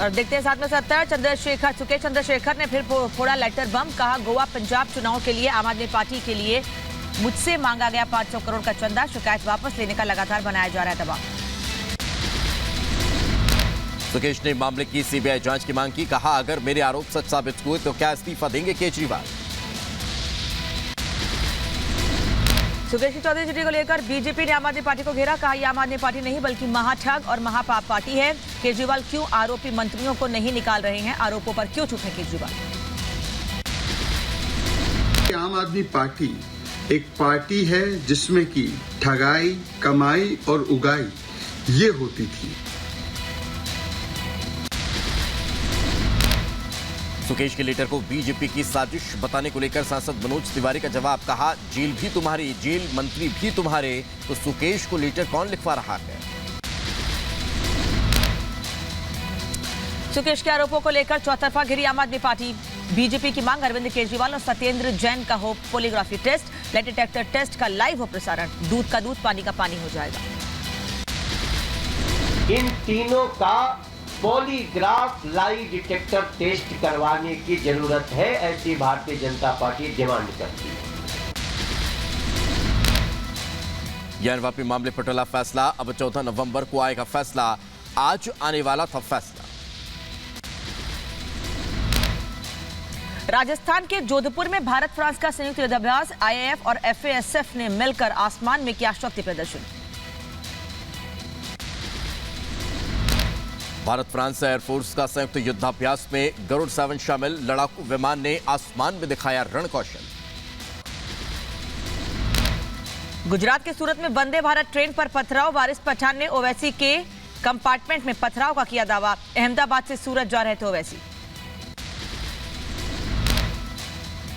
और देखते हैं 7 चंद्रशेखर सुकेश चंद्रशेखर ने फिर फोड़ा लेटर बम। कहा गोवा पंजाब चुनाव के लिए आम आदमी पार्टी के लिए मुझसे मांगा गया 500 करोड़ का चंदा, शिकायत वापस लेने का लगातार बनाया जा रहा है दबाव। सुकेश ने मामले की सीबीआई जांच की मांग की। कहा अगर मेरे आरोप सच साबित हुए तो क्या इस्तीफा देंगे केजरीवाल। सुकेश की चौधरी चिट्ठी को लेकर बीजेपी ने आम आदमी पार्टी को घेरा। कहा यह आम आदमी पार्टी नहीं बल्कि महाठग और महापाप पार्टी है। केजरीवाल क्यों आरोपी मंत्रियों को नहीं निकाल रहे हैं, आरोपों पर क्यों चुप है केजरीवाल। आम आदमी पार्टी एक पार्टी है जिसमें की ठगाई, कमाई और उगाई ये होती थी। सुकेश के लेटर को बीजेपी की साजिश बताने को लेकर सांसद मनोज तिवारी का जवाब। कहा जेल भी तुम्हारी, जेल मंत्री भी तुम्हारे, तो सुकेश को लेटर कौन लिखवा रहा है। सुकेश के आरोपों को लेकर चौतरफा घिरी आम आदमी पार्टी। बीजेपी की मांग अरविंद केजरीवाल और सत्येंद्र जैन का हो polygraphy test, lie detector test का लाइव हो प्रसारण। दूध का दूध पानी का पानी हो जाएगा। इन तीनों का पॉलीग्राफ लाई डिटेक्टर टेस्ट करवाने की जरूरत है, ऐसी भारतीय जनता पार्टी डिमांड करती है। ज्ञानवापी मामले पर टला फैसला। अब 14 नवंबर को आएगा फैसला। आज आने वाला था फैसला। राजस्थान के जोधपुर में भारत फ्रांस का संयुक्त युद्धाभ्यास। आईएएफ और एफएएसएफ ने मिलकर आसमान में किया शक्ति प्रदर्शन। भारत फ्रांस एयरफोर्स का संयुक्त युद्धाभ्यास में गरुड़ 7 शामिल। लड़ाकू विमान ने आसमान में दिखाया रण कौशल। गुजरात के सूरत में वंदे भारत ट्रेन पर पथराव। वारिस पठान ने ओवैसी के कंपार्टमेंट में पथराव का किया दावा। अहमदाबाद से सूरत जा रहे थे ओवैसी।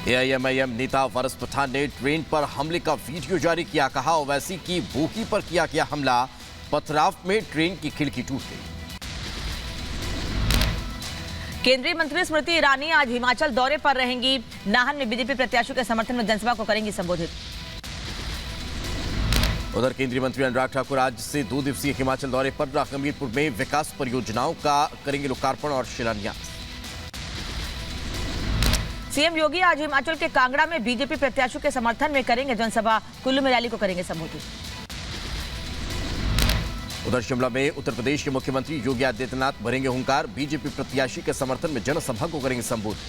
एआईएमआईएम नेता वारिस पठान ने ट्रेन पर हमले का वीडियो जारी किया। कहा ओवैसी की बोगी पर किया गया हमला। पथराव में ट्रेन की खिड़की टूट गई। केंद्रीय मंत्री स्मृति ईरानी आज हिमाचल दौरे पर रहेंगी। नाहन में बीजेपी प्रत्याशियों के समर्थन में जनसभा को करेंगी संबोधित। उधर केंद्रीय मंत्री अनुराग ठाकुर आज से 2 दिवसीय हिमाचल दौरे पर। हमीरपुर में विकास परियोजनाओं का करेंगे लोकार्पण और शिलान्यास। सीएम योगी आज हिमाचल के कांगड़ा में बीजेपी प्रत्याशियों के समर्थन में करेंगे जनसभा। कुल्लू में रैली को करेंगे संबोधित। उधर शिमला में उत्तर प्रदेश के मुख्यमंत्री योगी आदित्यनाथ भरेंगे हुंकार। बीजेपी प्रत्याशी के समर्थन में जनसभा को करेंगे संबोधित।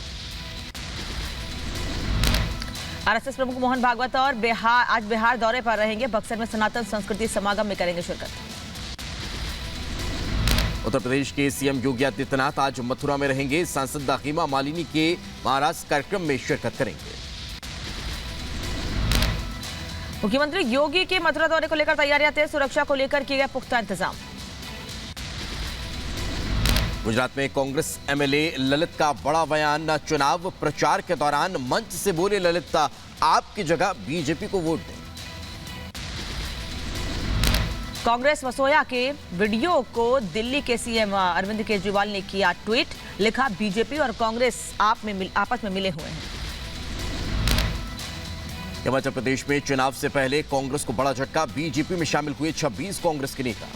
आरएसएस प्रमुख मोहन भागवत और आज बिहार दौरे पर रहेंगे। बक्सर में सनातन संस्कृति समागम में करेंगे शिरकत। उत्तर प्रदेश के सीएम योगी आदित्यनाथ आज मथुरा में रहेंगे। सांसद हेमा मालिनी के महाराष्ट्र कार्यक्रम में शिरकत करेंगे। मुख्यमंत्री योगी के मथुरा दौरे को लेकर तैयारियां तेज। सुरक्षा को लेकर किए गए पुख्ता इंतजाम। गुजरात में कांग्रेस एमएलए ललित का बड़ा बयान। चुनाव प्रचार के दौरान मंच से बोले ललित, आपकी जगह बीजेपी को वोट दें। कांग्रेस वसोया के वीडियो को दिल्ली के सीएम अरविंद केजरीवाल ने किया ट्वीट। लिखा बीजेपी और कांग्रेस आपस में मिले हुए हैं। हिमाचल प्रदेश में चुनाव से पहले कांग्रेस को बड़ा झटका। बीजेपी में शामिल हुए 26 कांग्रेस के नेता।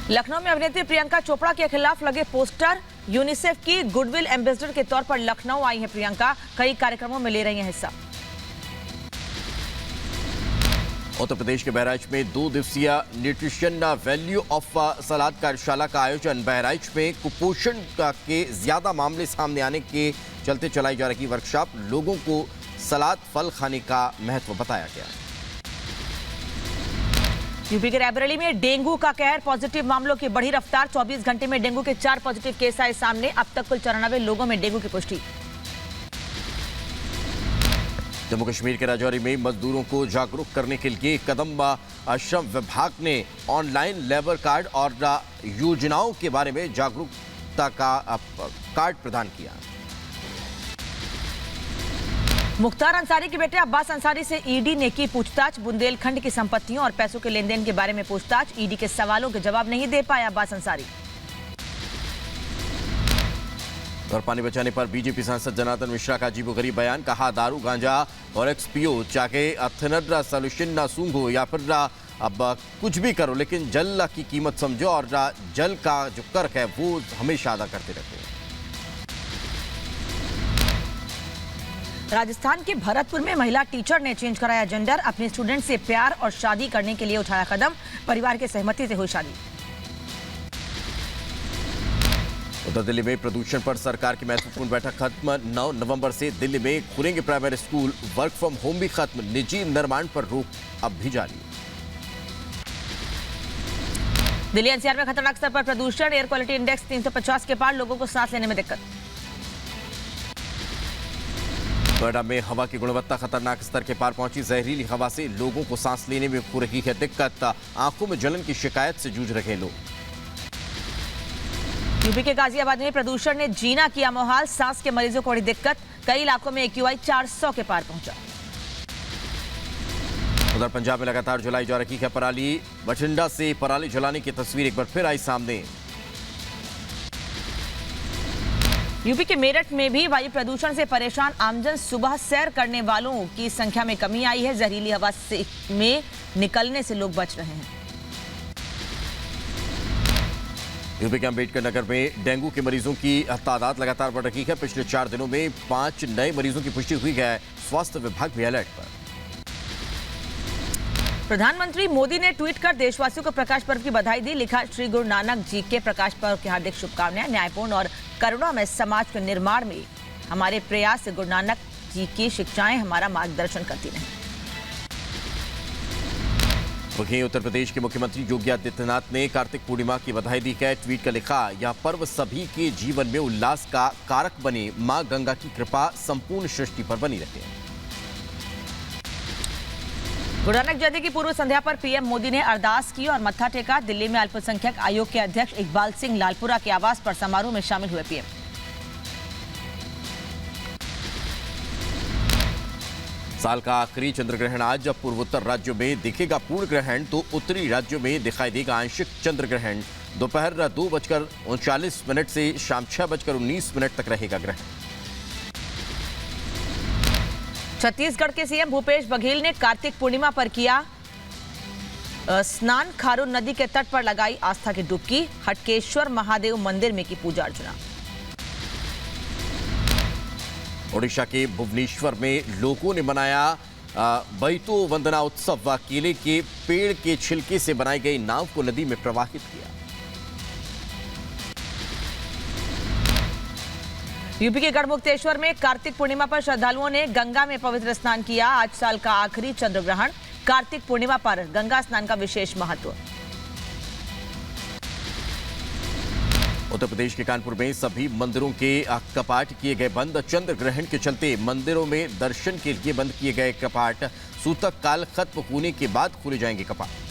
लखनऊ में अभिनेत्री प्रियंका चोपड़ा के खिलाफ लगे पोस्टर। यूनिसेफ की गुडविल एम्बेसडर के तौर पर लखनऊ आई है प्रियंका। कई कार्यक्रमों में ले रही हैं हिस्सा। उत्तर प्रदेश के बहराइच में 2 दिवसीय न्यूट्रिशन वैल्यू ऑफ सलाद कार्यशाला का आयोजन। बहराइच में कुपोषण के ज्यादा मामले सामने आने के चलते चलाई जा रही वर्कशॉप। लोगों को सलाद फल खाने का महत्व बताया गया। यूपी के रायबरेली में डेंगू का कहर। पॉजिटिव मामलों की बढ़ी रफ्तार। 24 घंटे में डेंगू के 4 पॉजिटिव केस आए सामने। अब तक कुल 94 लोगों में डेंगू की पुष्टि। जम्मू कश्मीर के राजौरी में मजदूरों को जागरूक करने के लिए कदम श्रम विभाग ने ऑनलाइन लेबर कार्ड और योजनाओं के बारे में जागरूकता का कार्ड प्रदान किया। मुख्तार अंसारी के बेटे अब्बास अंसारी से ईडी ने की पूछताछ। बुंदेलखंड की संपत्तियों और पैसों के लेन देन के बारे में पूछताछ। ईडी के सवालों के जवाब नहीं दे पाया अब्बास अंसारी। और पानी बचाने पर बीजेपी सांसद जनार्दन मिश्रा का अजीबोगरीब बयान। कहा दारू गांजा और एक्सपीओ चाहे अथनड्रा सॉल्यूशन ना सूंघो या फिर अब कुछ भी करो, लेकिन जल की कीमत समझो और जल का जो कर्क है वो हमेशा अदा करते रहते हैं। राजस्थान के भरतपुर में महिला टीचर ने चेंज कराया जेंडर। अपने स्टूडेंट से प्यार और शादी करने के लिए उठाया कदम। परिवार की सहमति से हुई शादी। उधर दिल्ली में प्रदूषण पर सरकार की महत्वपूर्ण बैठक खत्म। 9 नवंबर से दिल्ली में खुलेंगे primary school. Work from home भी खत्म। निजी निर्माण पर रोक अब भी जारी। दिल्ली एनसीआर में खतरनाक स्तर पर प्रदूषण। एयर क्वालिटी इंडेक्स 350 के पार, लोगों को सांस लेने में दिक्कत। नोएडा में हवा की गुणवत्ता खतरनाक स्तर के पार पहुंची। जहरीली हवा से लोगों को सांस लेने में हो रही है दिक्कत। आंखों में जलन की शिकायत से जूझ रहे लोग। यूपी के गाजियाबाद में प्रदूषण ने जीना किया मुहाल। सांस के मरीजों को बड़ी दिक्कत। कई इलाकों में AQI 400 के पार पहुंचा। उधर पंजाब में लगातार जलाई जा रही है पराली। बठिंडा से पराली जलाने की तस्वीर एक बार फिर आई सामने। यूपी के मेरठ में भी वायु प्रदूषण से परेशान आमजन। सुबह सैर करने वालों की संख्या में कमी आई है। जहरीली हवा में निकलने से लोग बच रहे हैं। यूपी के अंबेडकर नगर में डेंगू के मरीजों की तादाद लगातार बढ़ रही है। पिछले 4 दिनों में 5 नए मरीजों की पुष्टि हुई है। स्वास्थ्य विभाग भी अलर्ट पर। प्रधानमंत्री मोदी ने ट्वीट कर देशवासियों को प्रकाश पर्व की बधाई दी। लिखा, श्री गुरु नानक जी के प्रकाश पर्व की हार्दिक शुभकामनाएं। न्यायपूर्ण और करुणामय समाज के निर्माण में हमारे प्रयास से गुरु नानक जी की शिक्षाएं हमारा मार्गदर्शन करती रहें। वहीं उत्तर प्रदेश के मुख्यमंत्री योगी आदित्यनाथ ने कार्तिक पूर्णिमा की बधाई दी है। ट्वीट कर लिखा, यह पर्व सभी के जीवन में उल्लास का कारक बने। मां गंगा की कृपा संपूर्ण सृष्टि पर बनी रहे। गुरु नानक जयंती की पूर्व संध्या पर पीएम मोदी ने अरदास की और मत्था टेका। दिल्ली में अल्पसंख्यक आयोग के अध्यक्ष इकबाल सिंह लालपुरा के आवास पर समारोह में शामिल हुए पीएम। साल का आखिरी चंद्र ग्रहण आज। जब पूर्वोत्तर राज्यों में दिखेगा पूर्ण ग्रहण तो उत्तरी राज्यों में दिखाई देगा आंशिक चंद्र ग्रहण। दोपहर 2:39 से शाम 6:19 तक रहेगा ग्रहण। छत्तीसगढ़ के सीएम भूपेश बघेल ने कार्तिक पूर्णिमा पर किया स्नान। खारून नदी के तट पर लगाई आस्था की डुबकी। हटकेश्वर महादेव मंदिर में की पूजा अर्चना। ओडिशा के भुवनेश्वर में लोगों ने मनाया बैतो वंदना उत्सव। केले के पेड़ के छिलके से बनाई गई नाव को नदी में प्रवाहित किया। यूपी के गढ़मुक्तेश्वर में कार्तिक पूर्णिमा पर श्रद्धालुओं ने गंगा में पवित्र स्नान किया। आज साल का आखिरी चंद्र ग्रहण। कार्तिक पूर्णिमा पर गंगा स्नान का विशेष महत्व। उत्तर प्रदेश के कानपुर में सभी मंदिरों के कपाट किए गए बंद। चंद्र ग्रहण के चलते मंदिरों में दर्शन के लिए बंद किए गए कपाट। सूतक काल खत्म होने के बाद खोले जाएंगे कपाट।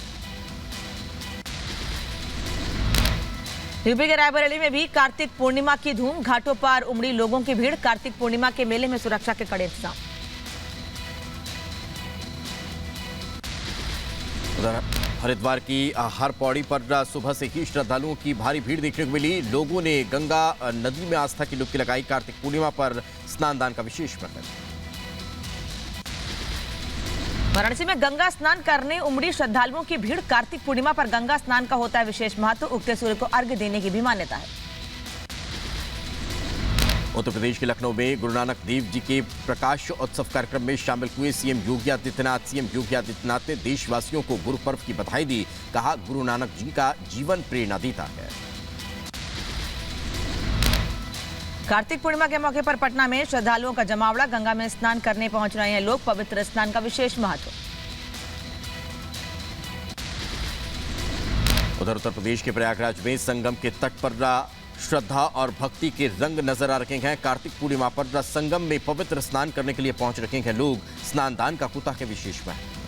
यूपी के रायबरेली में भी कार्तिक पूर्णिमा की धूम। घाटों पर उमड़ी लोगों की भीड़। कार्तिक पूर्णिमा के मेले में सुरक्षा के कड़े इंतजाम। उधर हरिद्वार की हर पौड़ी पर सुबह से ही श्रद्धालुओं की भारी भीड़ देखने को मिली। लोगों ने गंगा नदी में आस्था की डुबकी लगाई। कार्तिक पूर्णिमा पर स्नान दान का विशेष महत्व। वाराणसी में गंगा स्नान करने उमड़ी श्रद्धालुओं की भीड़। कार्तिक पूर्णिमा पर गंगा स्नान का होता है विशेष महत्व। उगते सूर्य को अर्घ्य देने की भी मान्यता है। उत्तर प्रदेश के लखनऊ में गुरु नानक देव जी के प्रकाश उत्सव कार्यक्रम में शामिल हुए सीएम योगी आदित्यनाथ। सीएम योगी आदित्यनाथ ने देशवासियों को गुरु पर्व की बधाई दी। कहा, गुरु नानक जी का जीवन प्रेरणा देता है। कार्तिक पूर्णिमा के मौके पर पटना में श्रद्धालुओं का जमावड़ा। गंगा में स्नान करने पहुंच रहे हैं लोग। पवित्र स्नान का विशेष महत्व। उधर उत्तर प्रदेश के प्रयागराज में संगम के तट पर श्रद्धा और भक्ति के रंग नजर आ रहे हैं। कार्तिक पूर्णिमा पर संगम में पवित्र स्नान करने के लिए पहुंच रहे हैं लोग। स्नान दान का होता है विशेष महत्व।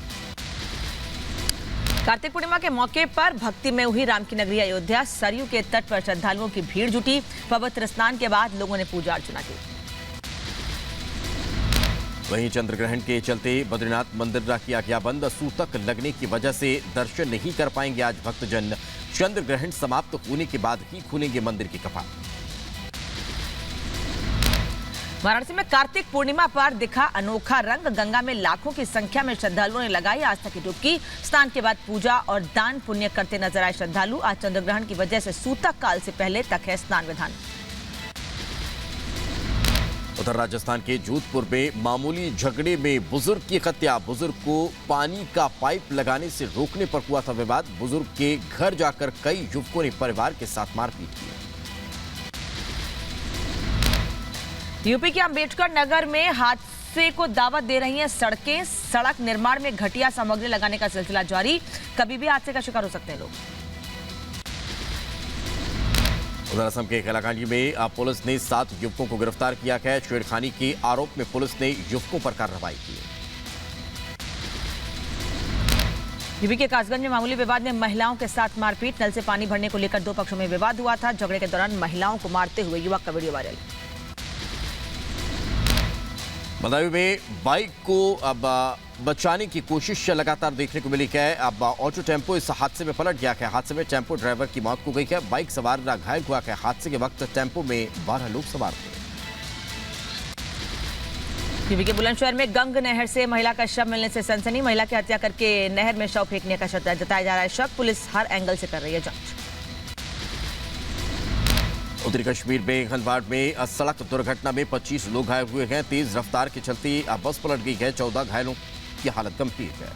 कार्तिक पूर्णिमा के मौके पर भक्ति में हुई राम की नगरी अयोध्या। सरयू के तट पर श्रद्धालुओं की भीड़ जुटी। पवित्र स्नान के बाद लोगों ने पूजा अर्चना की। वहीं चंद्र ग्रहण के चलते बद्रीनाथ मंदिर किया गया बंद। सूतक लगने की वजह से दर्शन नहीं कर पाएंगे आज भक्तजन। चंद्र ग्रहण समाप्त होने के बाद ही खुलेंगे मंदिर के कपाट। वाराणसी में कार्तिक पूर्णिमा पर दिखा अनोखा रंग। गंगा में लाखों की संख्या में श्रद्धालुओं ने लगाई आस्था की डुबकी। स्नान के बाद पूजा और दान पुण्य करते नजर आए श्रद्धालु। आज चंद्रग्रहण की वजह से सूतक काल से पहले तक है स्नान विधान। उधर राजस्थान के जोधपुर में मामूली झगड़े में बुजुर्ग की हत्या। बुजुर्ग को पानी का पाइप लगाने से रोकने पर हुआ था विवाद। बुजुर्ग के घर जाकर कई युवकों ने परिवार के साथ मारपीट की। यूपी के अंबेडकर नगर में हादसे को दावत दे रही हैं सड़कें। सड़क निर्माण में घटिया सामग्री लगाने का सिलसिला जारी। कभी भी हादसे का शिकार हो सकते हैं लोग। उधर असम के कैलाकांडी में पुलिस ने 7 युवकों को गिरफ्तार किया है। छेड़खानी के आरोप में पुलिस ने युवकों पर कार्रवाई की। यूपी के कासगंज में मामूली विवाद में महिलाओं के साथ मारपीट। नल से पानी भरने को लेकर 2 पक्षों में विवाद हुआ था। झगड़े के दौरान महिलाओं को मारते हुए युवक का वीडियो वायरल। बदायूं में बाइक को अब बचाने की कोशिश लगातार देखने को मिली है। अब ऑटो टेम्पो इस हादसे में पलट गया है। हादसे में टेम्पो ड्राइवर की मौत हो गई है। बाइक सवार घायल हुआ है। हादसे के वक्त टेम्पो में 12 लोग सवार थे। यूपी के बुलंदशहर में गंग नहर से महिला का शव मिलने से सनसनी। महिला की हत्या करके नहर में शव फेंकने का जताया जा रहा है शक। पुलिस हर एंगल से कर रही है जांच। उत्तरी कश्मीर में हंदवाड़ में सड़क दुर्घटना में 25 लोग घायल हुए हैं। तेज रफ्तार के चलते बस पलट गई है। 14 घायलों की हालत गंभीर है।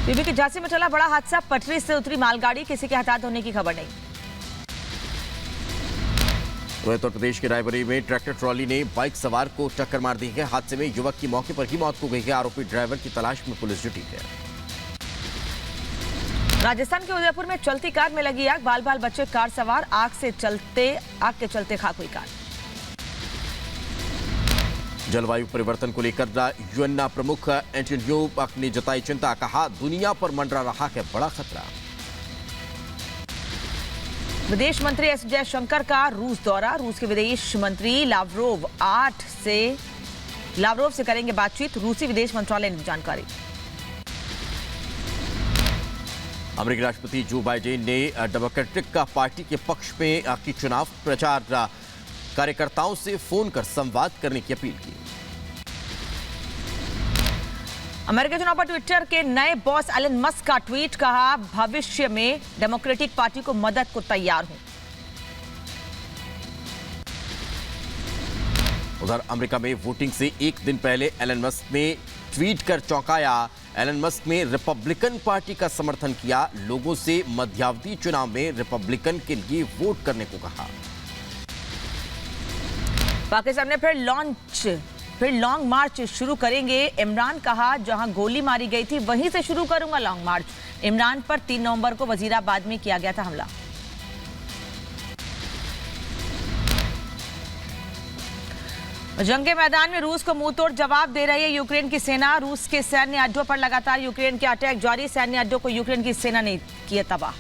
यूपी के झांसी में चला बड़ा हादसा। पटरी से उतरी मालगाड़ी, किसी के हताहत होने की खबर नहीं। उत्तर प्रदेश के रायबरेली में ट्रैक्टर ट्रॉली ने बाइक सवार को टक्कर मार दी है। हादसे में युवक की मौके पर ही मौत हो गई है। आरोपी ड्राइवर की तलाश में पुलिस जुटी है। राजस्थान के उदयपुर में चलती कार में लगी आग। बाल बाल बच्चे कार सवार। आग के चलते खाक हुई कार। जलवायु परिवर्तन को लेकर यूएन प्रमुख एंटोनियो ने जताई चिंता। कहा दुनिया पर मंडरा रहा है बड़ा खतरा। विदेश मंत्री एस जयशंकर का रूस दौरा। रूस के विदेश मंत्री लावरोव से करेंगे बातचीत। रूसी विदेश मंत्रालय ने जानकारी। अमेरिकी राष्ट्रपति जो बाइडेन ने डेमोक्रेटिक पार्टी के पक्ष में की चुनाव प्रचार कार्यकर्ताओं से फोन कर संवाद करने की अपील की। अमेरिकी चुनाव पर ट्विटर के नए बॉस एलन मस्क का ट्वीट। कहा भविष्य में डेमोक्रेटिक पार्टी को मदद को तैयार हूं। उधर अमेरिका में वोटिंग से एक दिन पहले एलन मस्क ने ट्वीट कर चौंकाया। एलन मस्क ने रिपब्लिकन पार्टी का समर्थन किया। लोगों से मध्यावधि चुनाव में रिपब्लिकन के लिए वोट करने को कहा। पाकिस्तान ने फिर लॉन्ग मार्च शुरू करेंगे। इमरान कहा जहां गोली मारी गई थी वहीं से शुरू करूंगा लॉन्ग मार्च। इमरान पर 3 नवंबर को वजीराबाद में किया गया था हमला। जंग के मैदान में रूस को मुंहतोड़ जवाब दे रही है यूक्रेन की सेना। रूस के सैन्य अड्डों पर लगातार यूक्रेन के अटैक जारी। सैन्य अड्डों को यूक्रेन की सेना ने किए तबाह।